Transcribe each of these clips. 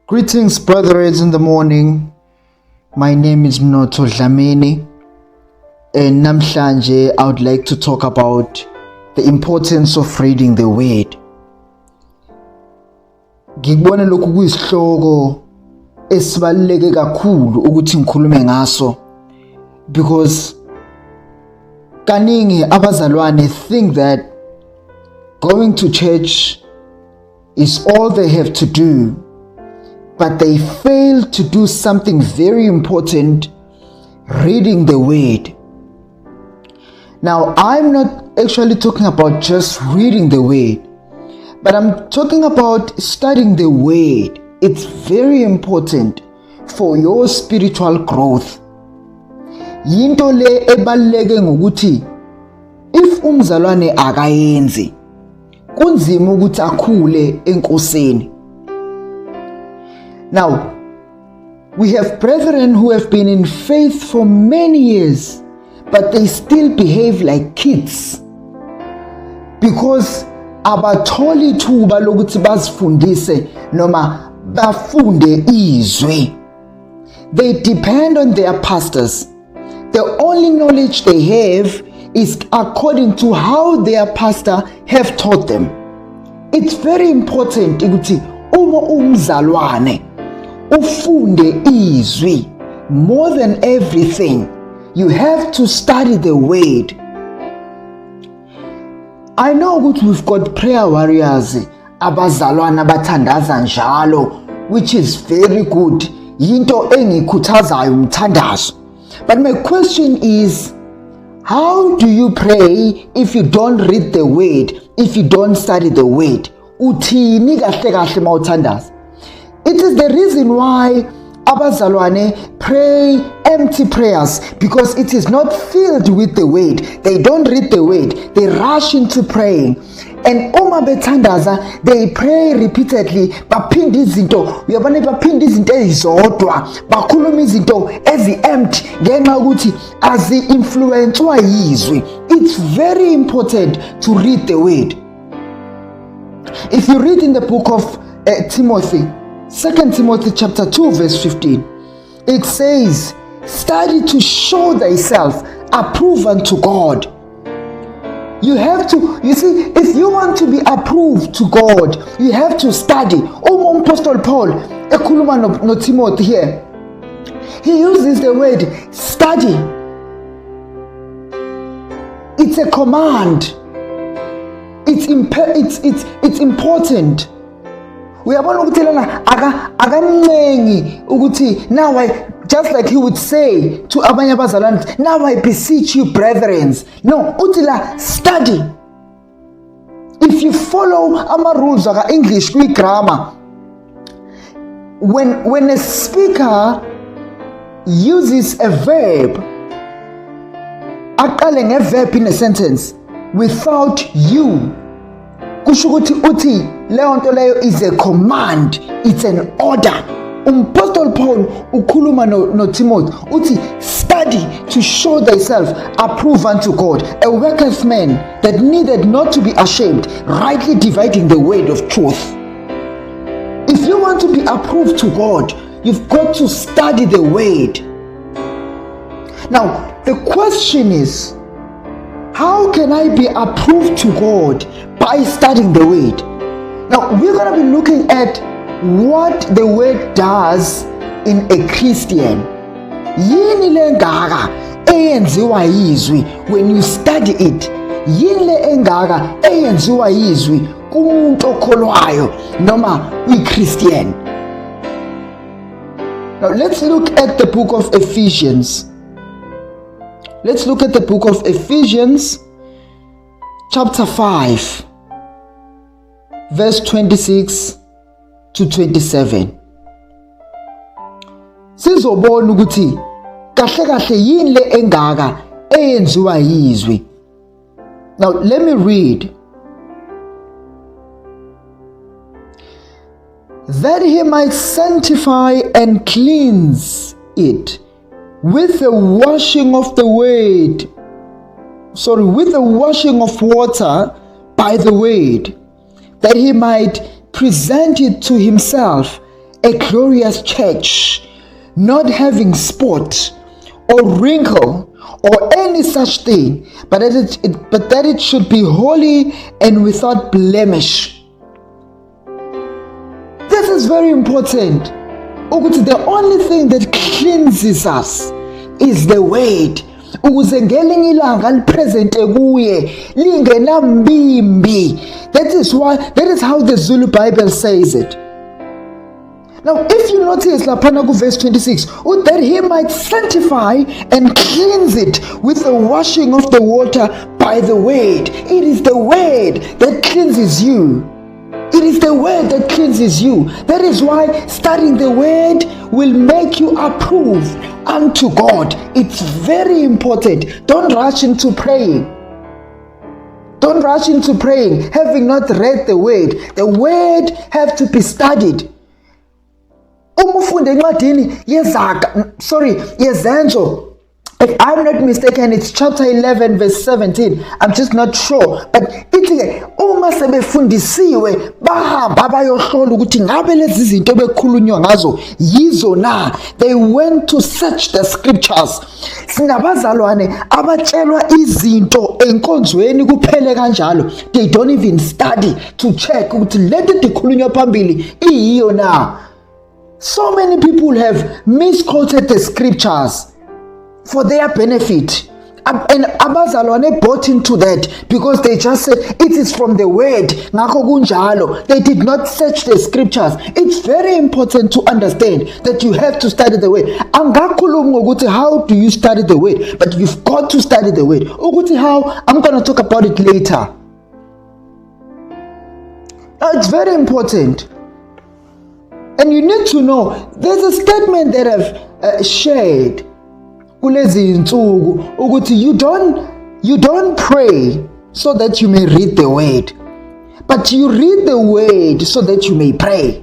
Greetings, brothers, in the morning. My name is Mnoto Dlamini, and namhlanje I would like to talk about the importance of reading the Word. Ngikubona lokhu kuyisihloko esibaluleke kakhulu ukuthi ngikhulume ngaso, because kaningi abazalwane think that going to church is all they have to do, but they fail to do something very important: reading the Word. Now, I'm not actually talking about just reading the Word, but I'm talking about studying the Word. It's very important for your spiritual growth. Yinto le ebaluleke ngokuthi if umzalwane akayenzi, kunzima ukuthi akhule enkosini. Now, we have brethren who have been in faith for many years, but they still behave like kids because abatholi ithuba lokuthi bazifundise noma bafunde izwi. They depend on their pastors. The only knowledge they have is according to how their pastor have taught them. It's very important ukuthi uma umzalwane ufunde izwi. More than everything, you have to study the Word. I know that we've got prayer warriors, abazalwana bathandaza njalo, which is very good. Yinto engikhuthazayo umthandazo. But my question is, how do you pray if you don't read the Word, if you don't study the Word? Uthini kahle kahle mawuthandaza? It is the reason why abazalwane pray empty prayers, because it is not filled with the Word. They don't read the Word. They rush into praying. And uma bethandaza, they pray repeatedly. Baphinde izinto, uyabona baphinde izinto ezodwa, bakhuluma izinto ezi-empty ngenxa ukuthi azi-influencwa yizwi. It's very important to read the Word. If you read in the book of Timothy, 2 Timothy chapter 2 verse 15, it says, study to show thyself approved unto God. You have to, you see, if you want to be approved to God, you have to study. Apostle Paul, ekhuluma no Timothy here, he uses the word study. It's a command. It's important. Uyabona ukuthi lana akancengi ukuthi now I, just like he would say to abanye abazalwane, now I beseech you brethren. No, uthi la study. If you follow ama rules aka English kwi grammar, when a speaker uses a verb, aqale ngeverb in a sentence without you, kusho ukuthi uthi leyo nto leyo is a command, it's an order. Apostle Paul ukhuluma no Timothy uthi study to show thyself approved unto God, a worketh man that needed not to be ashamed, rightly dividing the word of truth. If you want to be approved to God, you've got to study the Word. Now, the question is, how can I be approved to God? By studying the Word. Now, we're going to be looking at what the Word does in a Christian. Yini le ngaka eyenziwa yizwi when you study it? Yini le engaka eyenziwa yizwi kumuntu okholwayo noma uyi-Christian? Now, let's look at the book of Ephesians. Let's look at the book of Ephesians, chapter 5, verse 26 to 27. Sizobona ukuthi kahle kahle yini le engaka eyenziwa yizwi. Now, let me read. That he might sanctify and cleanse it with the washing of the word, with the washing of water by the word, that he might present it to himself a glorious church, not having spot or wrinkle or any such thing, but that it should be holy and without blemish. This is very important. The only thing that cleanses us is the word. Ukuze ngelinye ilanga lipresente kuye lingenambimbi. That is how the Zulu Bible says it. Now, if you notice, Lapana verse 26, that he might sanctify and cleanse it with the washing of the water by the word. It is the word that cleanses you. It is the word that cleanses you. That is why studying the word will make you approved unto God. It's very important. Don't rush into praying. Don't rush into praying having not read the word. The word have to be studied. Yezenzo. If I'm not mistaken, it's chapter 11 verse 17. I'm just not sure. But ithi uma sebefundisiwe bahamba bayohlola ukuthi ngabe lezi zinto bekhulunywa ngazo yizo na. They went to search the scriptures. Sinabazalwane abatshelwa izinto enkonzweni kuphele kanjalo. They don't even study to check ukuthi lento dikhulunywa phambili iyiyo na. So many people have misquoted the scriptures for their benefit, and abazalwane bought into that because they just said it is from the word. They did not search the scriptures. It's very important to understand that you have to study the word. How do you study the word? But you've got to study the word. How? I'm going to talk about it later. It's very important. And you need to know, there's a statement that I've shared. You don't pray so that you may read the word, but you read the word so that you may pray.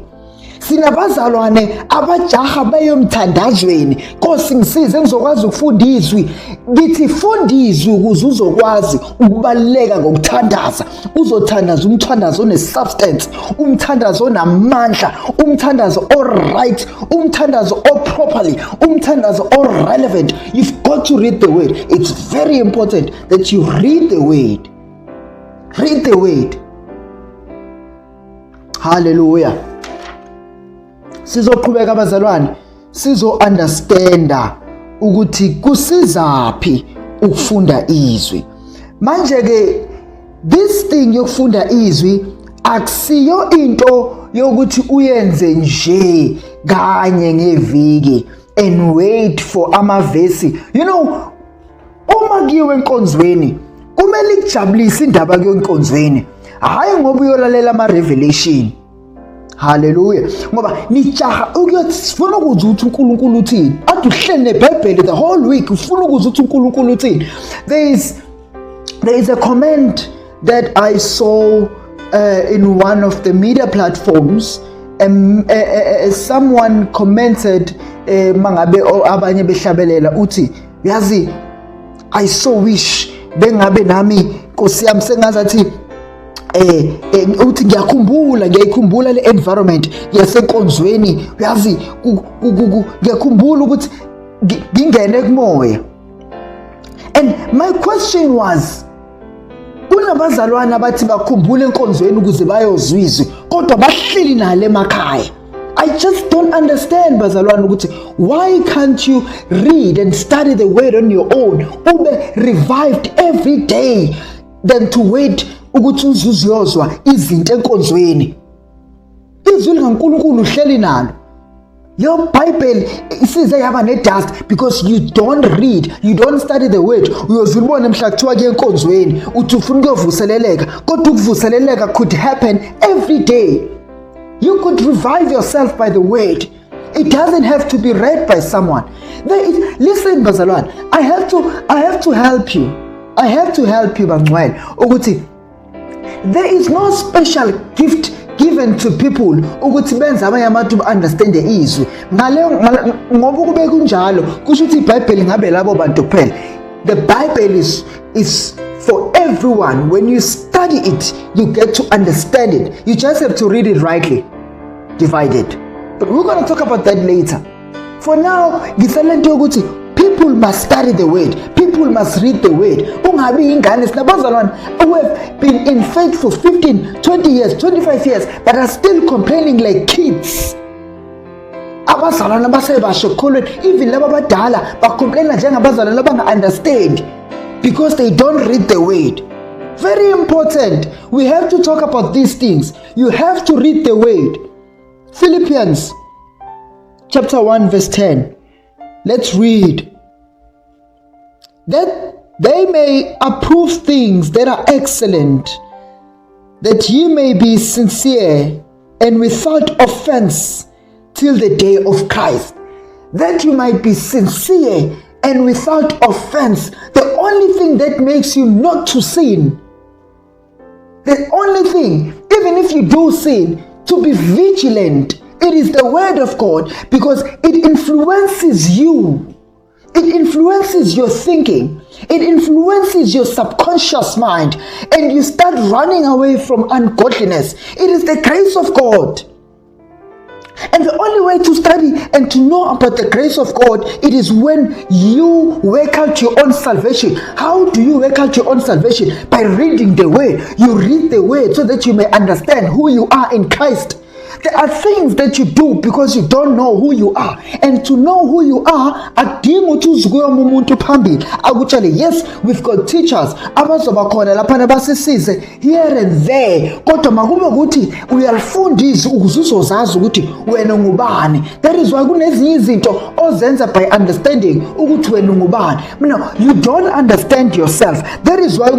Sinabazalwane abajaha bayomthandazweni Nkosi ngisize ngizokwazi ukufunda izwi. Ngithi funda izwi ukuze uzokwazi ukubaleka ngokuthandaza. Uzothandaza umthandazo one-substance, umthandazo onamandla, umthandazo all-right, umthandazo all-properly, umthandazo all-relevant. You've got to read the word. It's very important that you read the word. Read the word. Hallelujah. Sizoqhubeka abazalwane, sizo-understanda ukuthi kusizaphi ukufunda izwi. Manje ke this thing yokufunda izwi akusiyo into yokuthi uyenze nje kanye ngeviki and wait for amavesi. Uma kuyiwe enkonzweni kumele ikujabulise indaba kuyonkonzweni, hayi ngoba uyolalela ama-revelation. Hallelujah. Ngoba nijaha ukuyofuna ukuzwa ukuthi uNkulunkulu uthini. Ade uhleli neBhayibheli the whole week ufuna ukuzwa ukuthi uNkulunkulu uthini. There is a comment that I saw in one of the media platforms. Someone commented mangabe abanye behlabelela uthi yazi I so wish bengabe nami Nkosi yami sengazathi uthi ngiyakhumbula le environment yasenkonzweni, uyazi ngiyakhumbula ukuthi ngingene kumoya. And my question was, kunabazalwane abathi bakhumbula enkonzweni ukuze bayozwizwe kodwa bahleli nale emakhaya. I just don't understand, bazalwane, ukuthi why can't you read and study the word on your own, ube revived every day, than to wait ukuthi uzuziyozwa izinto enkonzweni. Izwi likaNkulunkulu uhleli nalo. Your Bible isize yaba ne-dust because you don't read, you don't study the word. Uyozulibona mhla kuthiwa kuye enkonzweni uthi ufuna ukuyovuseleleka, kodwa ukuvuseleleka could happen every day. You could revive yourself by the word. It doesn't have to be read by someone. Listen, bazalwane, I have to help you. I have to help you, Bangwele. Ukuthi there is no special gift given to people ukuthi benze abanye abantu understand izwi. Ngoba kube kunjalo kusho ukuthi iBhayibheli ngabe labo bantu kuphela. The Bible is for everyone. When you study it, you get to understand it. You just have to read it rightly. Divide it. But we're going to talk about that later. For now, people must study the word. People must read the word. Who have been in faith for 15, 20 years, 25 years, but are still complaining like kids. Even understand because they don't read the word. Very important. We have to talk about these things. You have to read the word. Philippians chapter 1 verse 10. Let's read. That they may approve things that are excellent, that ye may be sincere and without offense till the day of Christ. That you might be sincere and without offense. The only thing that makes you not to sin, the only thing, even if you do sin, to be vigilant, it is the word of God, because it influences you. It influences your thinking. It influences your subconscious mind, and you start running away from ungodliness. It is the grace of God. And the only way to study and to know about the grace of God, it is when you work out your own salvation. How do you work out your own salvation? By reading the word. You read the word so that you may understand who you are in Christ. There are things that you do because you don't know who you are. And to know who you are, yes, we've got teachers here and there. That is why by understanding. You don't understand yourself. That is why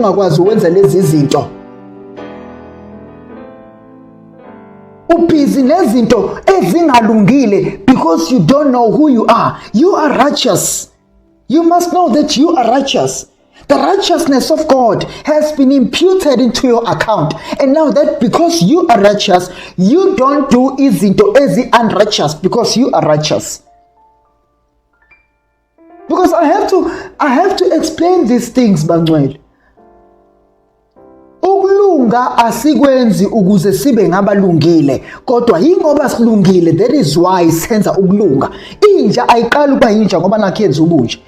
ubhizi nezinto ezingalungile because you don't know who you are. You are righteous. You must know that you are righteous. The righteousness of God has been imputed into your account. And now that because you are righteous, you don't do izinto unrighteous because you are righteous. Because I have to explain these things, Bangwele. Ukulunga asikwenzi ukuze sibe ngabalungile, kodwa yingoba silungile, that is why senza ukulunga. Inja ayiqala ukuba yinja ngoba nakho yenza ubunja.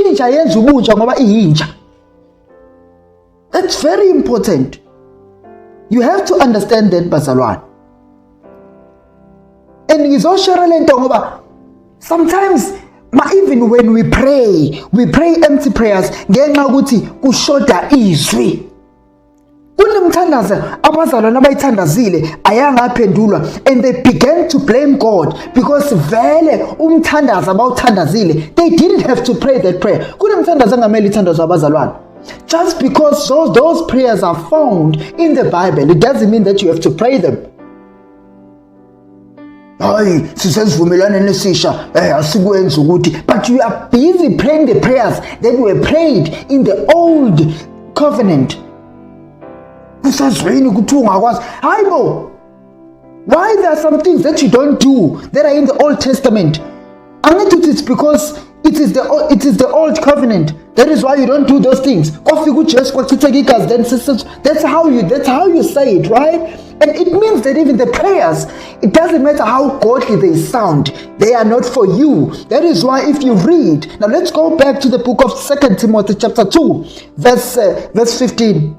Inja yenza ubunja ngoba iyinja. That's very important. You have to understand that, bazalwane. And ngizoshare lento ngoba sometimes even when we pray empty prayers ngenxa ukuthi kushoda izwi. Kunemthandazo abazalwane abayithandazile ayangaphendulwa, and they began to blame God because vele umthandazo abawuthandazile, they didn't have to pray that prayer. Kunemthandazo angamele ithandazwe abazalwane. Just because those prayers are found in the Bible, it doesn't mean that you have to pray them. But you are busy praying the prayers that were prayed in the old covenant. Why there are some things that you don't do that are in the Old Testament? And it's because it is the old covenant. That is why you don't do those things. That's how you say it, right? And it means that even the prayers, it doesn't matter how godly they sound, they are not for you. That is why if you read, now let's go back to the book of 2 Timothy chapter 2, verse 15.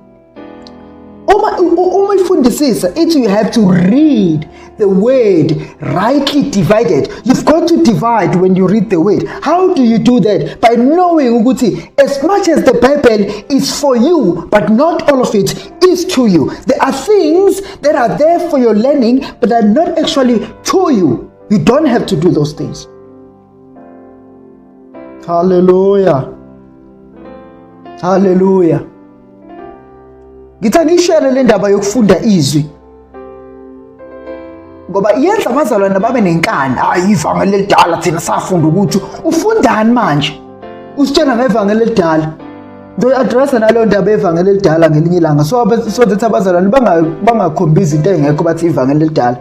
You have to read the word rightly divided. You've got to divide when you read the word. How do you do that? By knowing as much as the Bible is for you, but not all of it is to you. There are things that are there for your learning, but are not actually to you. You don't have to do those things. Hallelujah. Hallelujah. Ngitangishele le ndaba yokufunda izwi ngoba yenza abazalwane babe nenkani. Ivangeli elidala thina safunda ukuthi ufundani manje, usitshela ngevangeli elidala. Do address nalo ndaba evangeli elidala ngelinye ilanga so that abazalwane bangakhombiza into engekho bathi ivangeli elidala.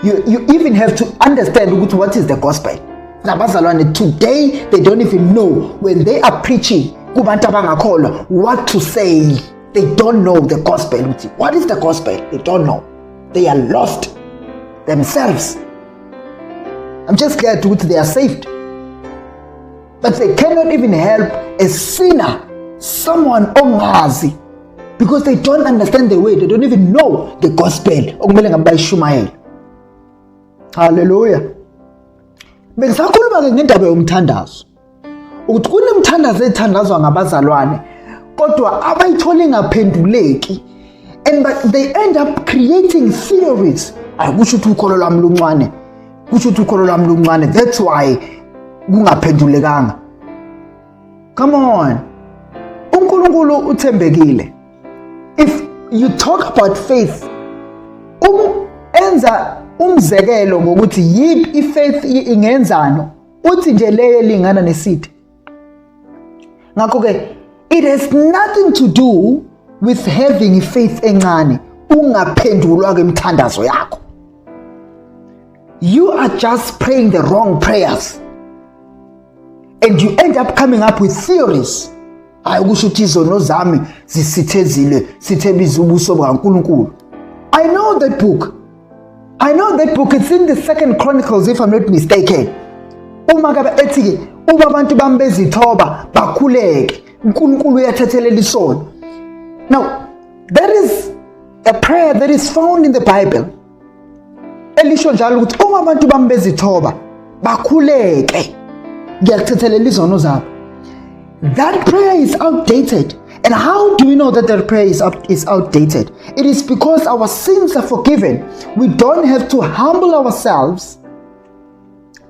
You even have to understand ukuthi what is the gospel. Nabazalwane today they don't even know when they are preaching kubantu abangakholwa what to say. They don't know the gospel. What is the gospel? They don't know. They are lost themselves. I'm just glad they are saved. But they cannot even help a sinner, someone ongazi, because they don't understand the way. They don't even know the gospel. Hallelujah. Bengisakhuluma-ke ngendaba yomthandazo. Ukuthi kunemthandazo ethandazwa ngabazalwane, kodwa abayitholi ngaphenduleki, but they end up creating theories. Kusho ukuthi ukholo lwami luncane. Kusho ukuthi ukholo lwami luncane. That's why kungaphendulekanga. Come on. uNkulunkulu uthembekile. If you talk about faith, enza umzekelo ngokuthi yiphi ifaith ingenzano, uthi nje leyo lingana nesidi. Ngakho ke it has nothing to do with having faith encane ungaphendulwa kwemithandazo yakho. You are just praying the wrong prayers and you end up coming up with theories. Ayikusho ukuthi izono zami zisithezile sithebiza ubuso bakaNkulunkulu. I know that book. It's in the 2nd Chronicles, if I'm not mistaken. Uma kabe ethi uba abantu bami bezithoba bakhuleke uNkulunkulu uyathathelela isono. Now that is a prayer that is found in the Bible. Elisho njalo ukuthi uma abantu bami bezithoba bakhuleke ngiyakuthathelela izono zabo. That prayer is outdated. And how do we know that prayer is outdated? It is because our sins are forgiven. We don't have to humble ourselves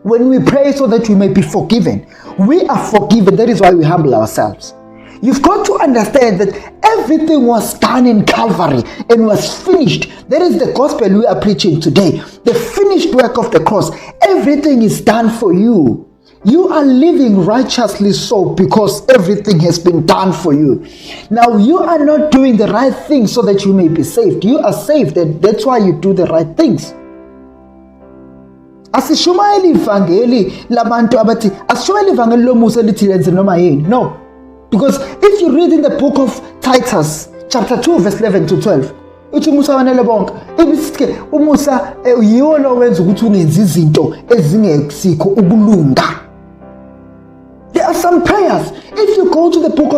when we pray so that we may be forgiven. We are forgiven. That is why we humble ourselves. You've got to understand that everything was done in Calvary and was finished. That is the gospel we are preaching today. The finished work of the cross. Everything is done for you. You are living righteously so because everything has been done for you. Now you are not doing the right thing so that you may be saved. You are saved, and that's why you do the right things. Asishumayeli ivangeli labantu abathi asishumayeli ivangeli lomusa lithi lenze noma yini. No. Because if you read in the book of Titus chapter 2 verse 11 to 12, uthi Musa wanele bonke ibisithi uMusa yiwo lo wenza ukuthi ungenzi izinto ezingesikho ukulunga. There are some prayers. If you go to the book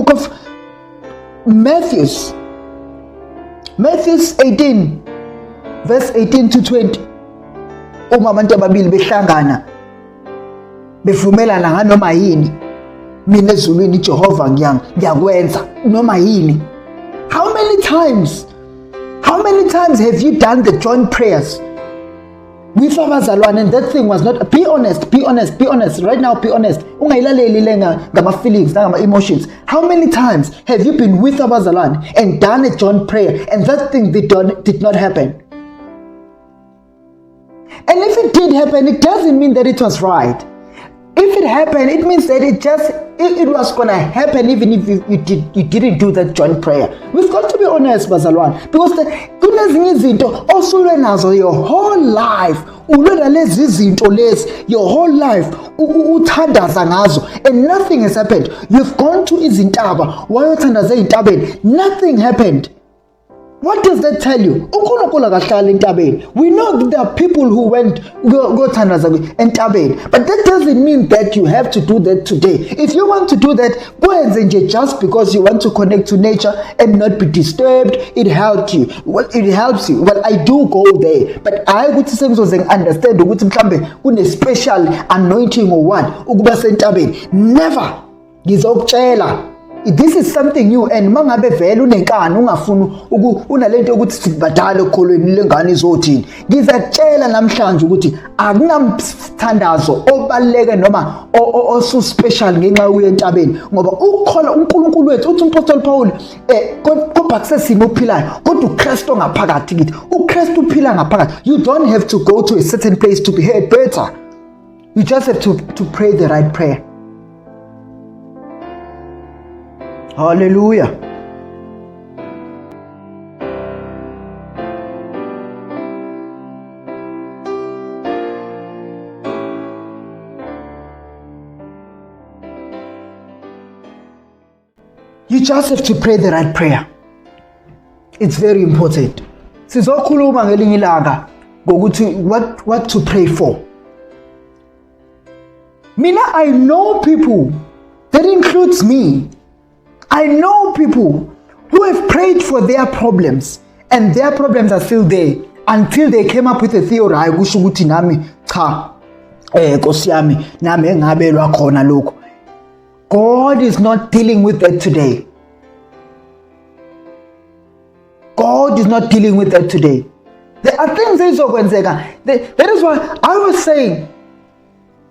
of Matthew 18 verse 18 to 20, uma abantu ababili behlangana bevumelana nganoma yini, mina ezulwini Jehova ngiyakwenza noma yini. How many times have you done the joint prayers with abazalwane and that thing was not? Be honest right now. Be honest. Ungayilaleli lenga ngama feelings ngama emotions. How many times have you been with abazalwane and done a joint prayer and that thing did not happen? And if it did happen, it doesn't mean that it was right. If it happened, it means that it was gonna happen even if you didn't do that joint prayer. We've got to be honest, bazalwane, because kunezinye izinto osulwe nazo your whole life. Ulwela lezi izinto lezi your whole life uthandaza ngazo and nothing has happened. You've gone to izintaba, wayothandaza eintabeni, nothing happened. What does that tell you? We know that there are people who go thandaza entabeni, but that doesn't mean that you have to do that today. If you want to do that, go and just because you want to connect to nature and not be disturbed, it helps you. Well, I do go there, but I would understand ukuthi mhlambe kune special anointing or what ukuba sentabeni. Never. Ngizokutshela. This is something new, and mangabe vele unenkani ungafuni unalento ukuthi sibadala ekholweni lengane izothini. Ngizatshela namhlanje ukuthi akunamthandazo obaleke noma osu special ngenxa uye entabeni ngoba ukukholwa uNkulunkulu wethu uthi uMpostoli Paul kodwa kusesimo ophilayo kodwa uKristu ngaphakathi kithi. uKristu uphila ngaphakathi. You don't have to go to a certain place to be heard better. You just have to pray the right prayer. Hallelujah. You just have to pray the right prayer. It's very important. Sizokhuluma ngelinye ilanga what to pray for. Mina, I know people, that includes me. I know people who have prayed for their problems, and their problems are still there until they came up with a theory. I kusho ukuthi nami cha Nkosi yami nami engabelwa khona lokho. God is not dealing with that today. God is not dealing with that today. There are things ezizokwenzeka. That is why I was saying,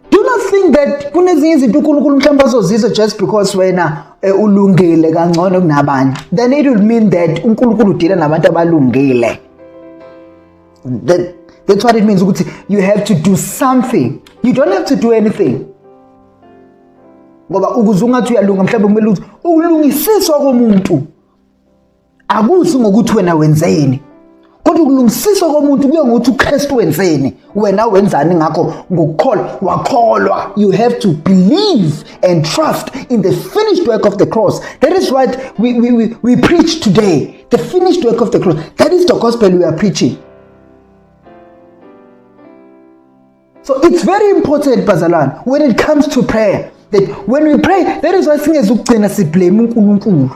do not think that kunezinye izinto uNkulunkulu mhlawumbe azozizwa just because wena ulungile kangcono kunabanye. Then it will mean that uNkulunkulu udila nabantu abalungile. That's what it means ukuthi you have to do something. You don't have to do anything. Ngoba ukuze ungathi uyalunga mhlawumbe kumele ukuthi ukulungisiswa komuntu akusi ngokuthi wena wenzeni. Kodwa ukulungisiswa komuntu kuye ngokuthi uKristu wenzeni, wena wenzani ngakho ngokukholwa wakholwa. You have to believe and trust in the finished work of the cross. That is what we preach today, the finished work of the cross. That is the gospel we are preaching. So it's very important, Bazalan, when it comes to prayer, that when we pray, that is why singezugcina siblame uNkulunkulu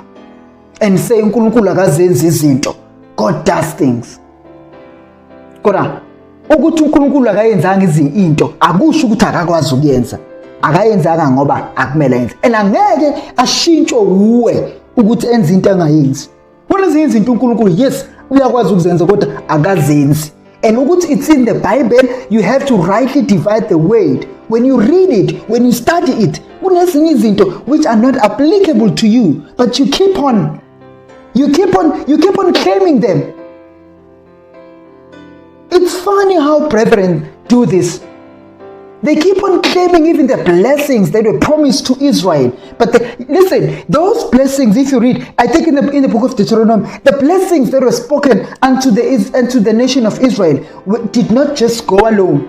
and say uNkulunkulu akazenzi izinto. God does things. Kodwa ukuthi uNkulunkulu akayenzanga izinto akusho ukuthi akakwazi ukuyenza. Akayenzanga ngoba akumele yenze. And angeke ashintshwe uwe ukuthi enze into angayenzi. Kunezinye izinto uNkulunkulu yes uyakwazi ukuzenza kodwa akazenzi. And ukuthi it's in the Bible, you have to rightly divide the word. When you read it, when you study it, kunezinye izinto which are not applicable to you, but you keep on claiming them. It's funny how brethren do this. They keep on claiming even the blessings that were promised to Israel. But listen, those blessings, if you read, I think in the book of Deuteronomy, the blessings that were spoken unto the nation of Israel did not just go alone.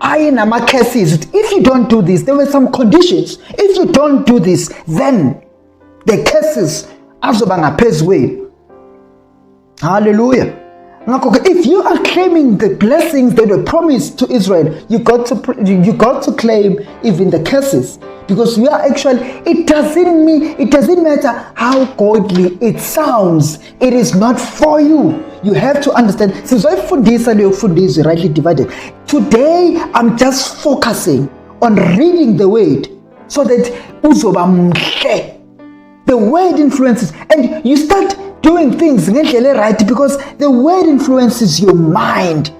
If you don't do this, there were some conditions. If you don't do this, then the curses azobanga phezwe. Hallelujah. If you are claiming the blessings that were promised to Israel, you got to claim even the curses, because we are actually. It doesn't matter how godly it sounds. It is not for you. You have to understand. Since I fundis rightly divided. Today I'm just focusing on reading the word so that uzoba mhle. The word influences, and you start doing things right because the word influences your mind.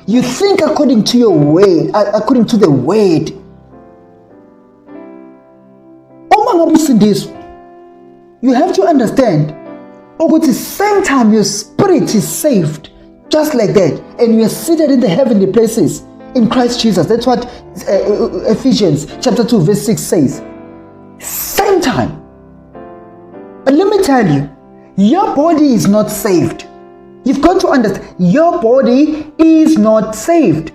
You think according to your way, according to the word. You have to understand, at the same time your spirit is saved, just like that, and you are seated in the heavenly places in Christ Jesus. That's what Ephesians chapter 2 verse 6 says. Same time. But let me tell you, your body is not saved. You've got to understand, your body is not saved.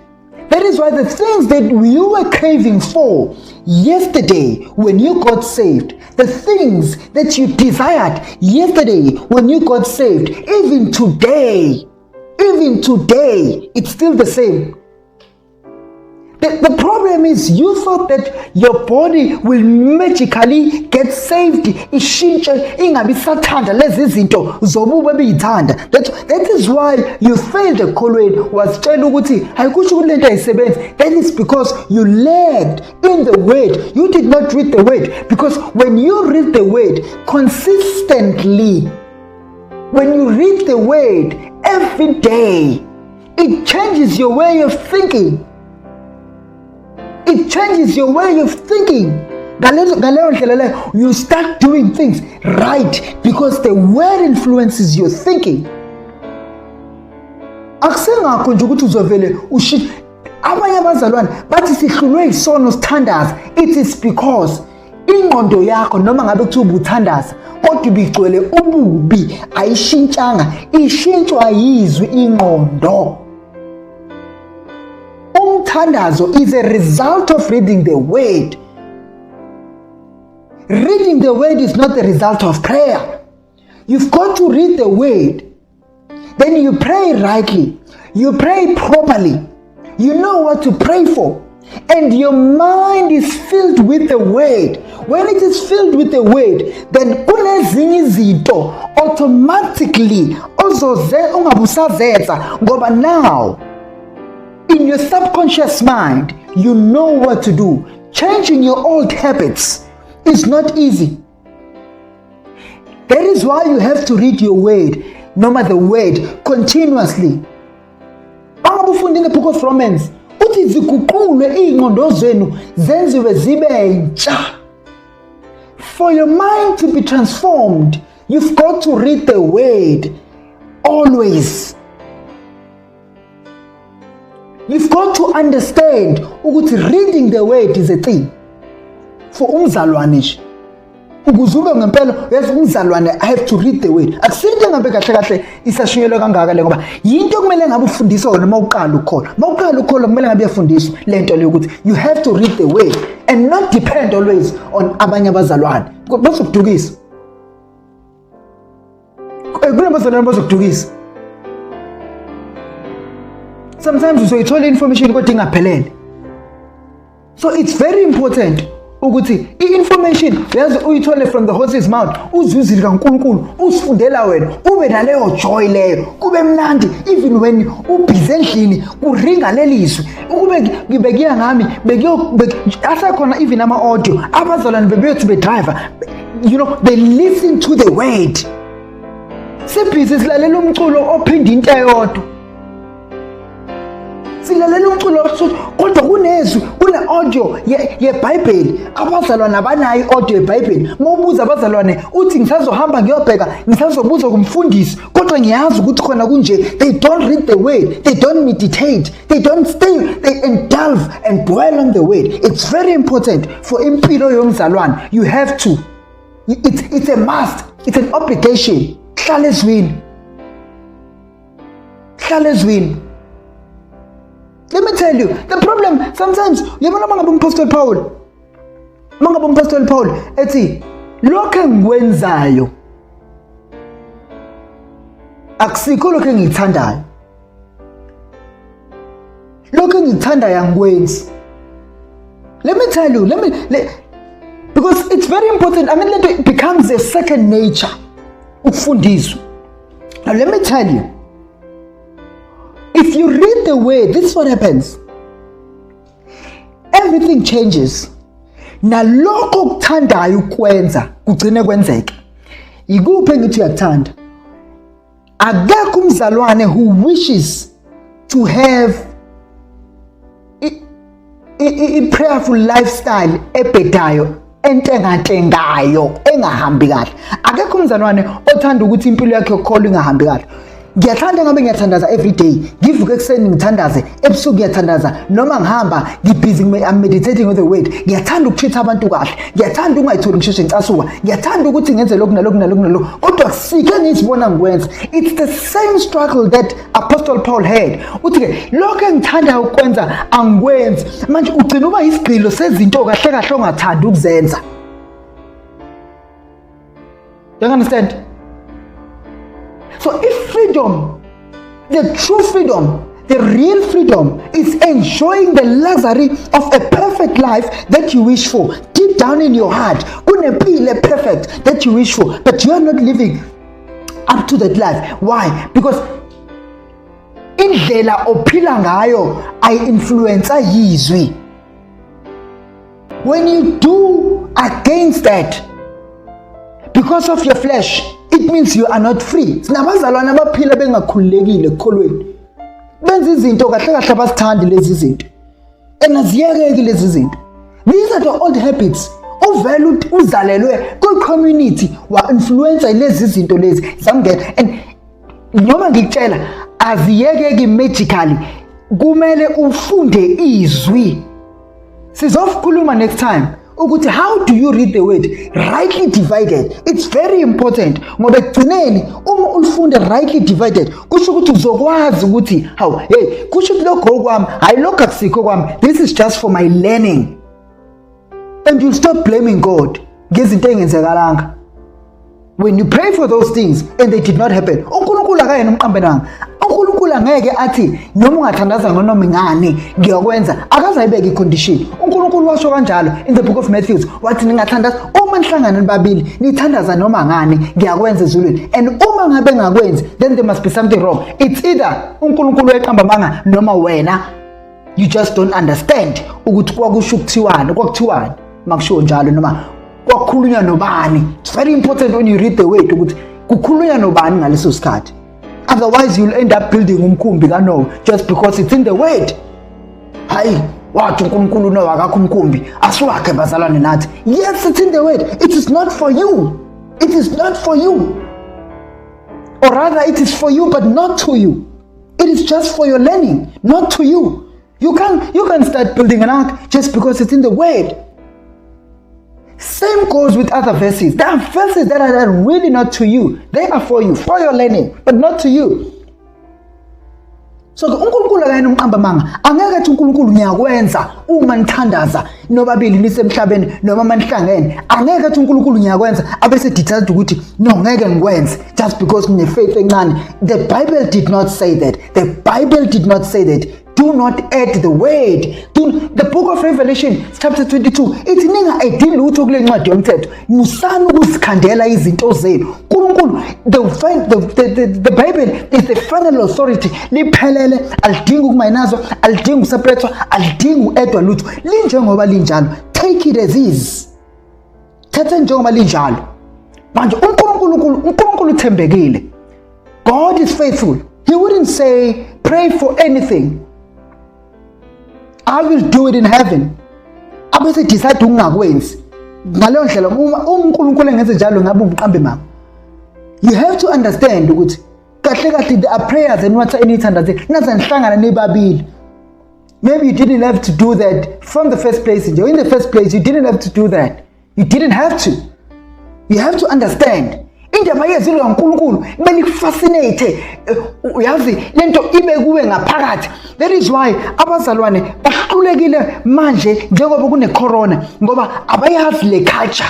That is why the things that you were craving for yesterday when you got saved, the things that you desired yesterday when you got saved, even today, it's still the same. The problem is you thought that your body will magically get saved. That is why you failed the call was that is because you lagged in the word. You did not read the word, because when you read the word consistently, when you read the word every day, it changes your way of thinking. It changes your way of thinking. You start doing things right because the word influences your thinking. It is because ingqondo yakho noma ngabe kuthiwa ubuthandaza kodwa ubigcwele ububi ayishintshanga, ishintshwa yizwi ingqondo. Umthandazo is a result of reading the word. Reading the word is not the result of prayer. You've got to read the word. then you pray rightly, you pray properly, you know what to pray for, and your mind is filled with the word. When it is filled with the word, then kunezinye izinto automatically ungabusazenza ngoba now in your subconscious mind you know what to do. Changing your old habits is not easy. That is why you have to read your word, the word, continuously. Bangabufundi in the book of Romans, uthi ziguqulwe ingqondo zenu zenziwe zibe entsha. For your mind to be transformed, you've got to read the word always. You've got to understand ukuthi reading the word is a thing. For umzalwane nje ukuze ube ngempela yazi umzalwane, I have to read the word. Akusinto ngabe kahle kahle isashiyelwe kangaka le ngoba yinto kumele ngabe ufundiswa wona mawuqala ukholwa. Mawuqala ukholwa kumele ngabe uyafundiswa lento le ukuthi you have to read the word and not depend always on abanye abazalwane. Bazokudukisa. Kunabazalwane bazokudukisa. Sometimes you thola information kodwa ingaphelele. So it's very important ukuthi i-information yazi uyithole from the horse's mouth, uzuzile kaNkulunkulu, usifundela wena, ube naleyo joy leyo, kube mnandi even when ubhize endlini kuringa lelizwi. Ukube ngibekiya ngami asekhona even ama audio abazalwane bebeyothi bedriver, they listen to the word. Sibhizi silalela umculo ophinda into eyodwa, silalela umculo kodwa kune-audio yeBhayibheli. Abazalwane abanayo i-audio yeBhayibheli. Mawubuza abazalwane uthi ngisazohamba ngiyobheka, ngisazobuza kumfundisi, kodwa ngiyazi ukuthi khona kunje. They don't read the word, they don't meditate, they don't stay and delve and dwell on the word. It's very important for impilo yomzalwane. You have to. It's a must. It's an obligation. Hlala ezwini. Hlala ezwini. Let me tell you, the problem sometimes, yabona mangabe umpostoli Paul ethi lokho engikwenzayo akusikho lokho engikuthandayo. Lokho engikuthandayo angikwenzi. Let me tell you, because it's very important. I mean, it becomes a second nature ukufundiswa. Now let me tell you, if you read the word, this is what happens. Everything changes. Nalokho okuthandayo ukwenza kugcine kwenzeke. Ikuphi engithi uyakuthanda? Akekho umzalwane who wishes to have a prayerful lifestyle ebhedayo, entengayo, engahambi kahle. Akekho umzalwane othanda ukuthi impilo yakhe yokukholwa ingahambi kahle. Ngiyathanda ngabe ngiyathandaza every day, ngivuka ekseni ngithandaze, ebusuku ngiyathandaza, noma ngihamba ngibusy I'm meditating on the word. Ngiyathanda ukutreat abantu kahle, ngiyathanda ungayitholi ngisheshe ngicasuka, ngiyathanda ukuthi ngenze lokhu nalokhu, kodwa sike ngizibona ngikwenza. It's the same struggle that Apostle Paul had. Uthi ke lokho engithanda ukwenza angikwenzi. Manje ugcina uba isigqilo sezinto kahle kahle ongathanda ukuzenza. Do you understand? So if freedom, the true freedom, the real freedom is enjoying the luxury of a perfect life that you wish for, deep down in your heart, kunempilo perfect that you wish for, but you are not living up to that life. Why? Because indlela ophila ngayo ayi-influencer yizwi. When you do against that, because of your flesh, it means you are not free. Sinabazalwane abaphila bengakhululekile ekukholweni. Benza izinto kahle kahle abazithandi lezi zinto. Engaziyekeki lezi zinto. These are the old habits. Uvela uzalelwe ku-community wa-influencer lezi zinto lezi zamngena. And noma ngikutshela aziyekeki magically. Kumele ufunde izwi. Sizokhuluma next time. Ukuthi how do you read the word rightly divided? It's very important ngoba ekugcineni uma ulifunde rightly divided kusho ukuthi uzokwazi ukuthi kusho ukuthi lokho kwami hayi lokho akusikho kwami, this is just for my learning, and you'll stop blaming God ngezinto engenzekalanga when you pray for those things and they did not happen. uNkulunkulu akayena umqambe wanga. uNkulunkulu angeke athi noma ungathandaza noma ingani ngiyakwenza, akazayibeka icondition. uNkulunkulu washo kanjalo in the book of Matthew wathi ningathandaza uma nihlangana nibabili nithandaza noma ngani ngiyakwenza ezulwini. And uma ngabe ngakwenzi, then there must be something wrong. It's either uNkulunkulu eqamba manga noma wena you just don't understand ukuthi kwakusho ukuthiwani makusho njalo noma kwakhulunywa nobani. It's very important when you read the word ukuthi kukhulunywa nobani ngaleso sikhathi. Otherwise you'll end up building umkhumbi kaNoah just because it's in the word. Hayi wathi uNkulunkulu Noah akakho umkhumbi asiwakhe bazalwane nathi. Yes, it's in the word. It is not for you. It is not for you. Or rather it is for you but not to you. It is just for your learning, not to you. You can start building an ark just because it's in the word. Same goes with other verses. There are verses that are really not to you. They are for you, for your learning, but not to you. So uNkulunkulu akayena umqamba manga. Angeke athi uNkulunkulu ngiyakwenza uma nithandaza nobabili nisemhlabeni noma manihlangene. Angeke athi uNkulunkulu ngiyakwenza abese decide ukuthi no ngeke ngikwenze just because ngine faith encane. The Bible did not say that. The Bible did not say that. Do not add the word. The book of Revelation chapter 22 ithi ninga edini lutho kule ncwadi yomthetho musana ukuzikhandela izinto zenu. uNkulunkulu the Bible is the final authority. Liphelele, alidingi ukumayinazwa, alidingi useparate, alidingi uedwa lutho. Linjengoba linjalo, take it as is. Thatha njengoba linjalo. Manje uNkulunkulu uthembekile. God is faithful. He wouldn't say pray for anything, I will do it in heaven. Abese decide ungakwenzi. Ngaleyo ndlela uma uNkulunkulu engenze njalo ngabe umqambe mama. You have to understand ukuthi kahle there are prayers and what enithandaze naza nihlangana nebabili. Maybe you didn't have to do that from the first place. In the first place, you didn't have to do that. You didn't have to. You have to understand. Indaba yezulu kaNkulunkulu kumele fascinate uyazi lento ibe kuwe ngaphakathi. That is why abazalwane bahlulekile manje njengoba kune corona ngoba abayazi le culture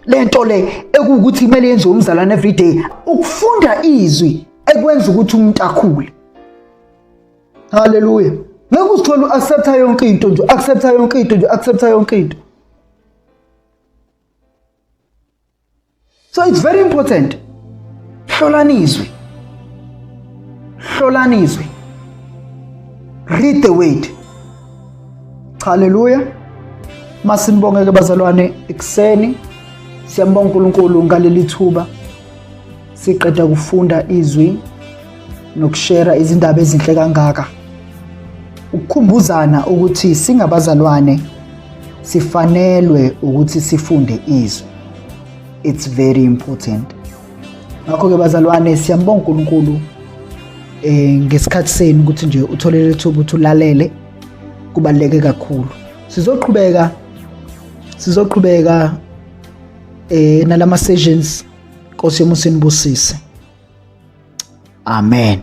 lento le ekukuthi kumele yenze umzalwane every day. Ukufunda izwi ekwenza ukuthi umuntu akhule. Hallelujah. Ngeke uzithola uaccepta yonke into nje, accepta yonke into. So it's very important. Hlolani izwi. Read the word. Hallelujah. Masinibonge ke bazalwane ekseni. Siyambonga uNkulunkulu ngaleli thuba. Siqeda kufunda izwi nokushare izindaba ezinhle kangaka. Ukukhumbuzana ukuthi singabazalwane sifanelwe ukuthi sifunde izwi. It's very important. Ngakho ke bazalwane siyambonga uNkulunkulu ngesikhathi senu ukuthi nje utholele ithuba uthulalele kubaleke kakhulu. Sizoqhubeka nalama sessions Nkosi yomusa inibusise. Amen.